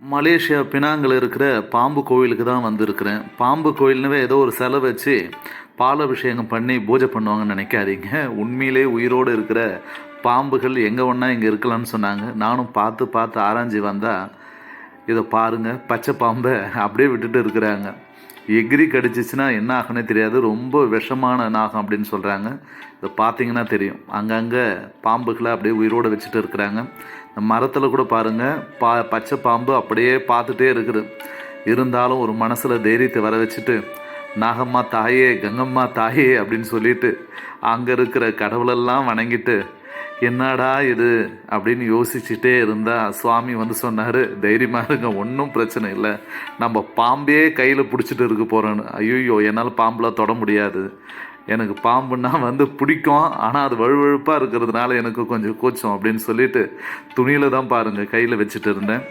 Malaysia பினாங்கில் இருக்கிற பாம்பு கோவிலுக்கு தான் வந்திருக்கிறேன். பாம்பு கோயில்னவே ஏதோ ஒரு சிலை வச்சு பாலாபிஷேகம் பண்ணி பூஜை பண்ணுவாங்கன்னு நினைக்காதீங்க. உண்மையிலே உயிரோடு இருக்கிற பாம்புகள் எங்கே ஒன்றா இங்கே இருக்கலாம்னு சொன்னாங்க. நானும் பார்த்து பார்த்து ஆராய்ஞ்சி வந்தால் இதை பாருங்கள், பச்சை பாம்பை அப்படியே விட்டுட்டு இருக்கிறாங்க. எகிரி கடிச்சிச்சுன்னா என்ன ஆகுனே தெரியாது, ரொம்ப விஷமான நாகம் அப்படின்னு சொல்கிறாங்க. இதை பார்த்தீங்கன்னா தெரியும், அங்கங்கே பாம்புகளை அப்படியே உயிரோடு வச்சுட்டு இருக்கிறாங்க. இந்த மரத்தில் கூட பாருங்கள், பச்சை பாம்பு அப்படியே பார்த்துட்டே இருக்குது. இருந்தாலும் ஒரு மனசில் தைரியத்தை வர வச்சுட்டு, நாகம்மா தாயே, கங்கம்மா தாயே அப்படின்னு சொல்லிட்டு அங்கே இருக்கிற கடவுளெல்லாம் வணங்கிட்டு, என்னடா இது அப்படின்னு யோசிச்சுட்டே இருந்தால் சுவாமி வந்து சொன்னார், தைரியமாக இருங்க, ஒன்றும் பிரச்சனை இல்லை, நம்ம பாம்பே கையில் பிடிச்சிட்டு இருக்க போகிறோன்னு. ஐயோ, என்னால் பாம்பெலாம் தொட முடியாது, எனக்கு பாம்புன்னா வந்து பிடிக்கும், ஆனால் அது வழுவழுப்பாக இருக்கிறதுனால எனக்கு கொஞ்சம் கூச்சம் அப்படின்னு சொல்லிட்டு துணியில் தான் பாருங்கள் கையில் வச்சுட்டு இருந்தேன்.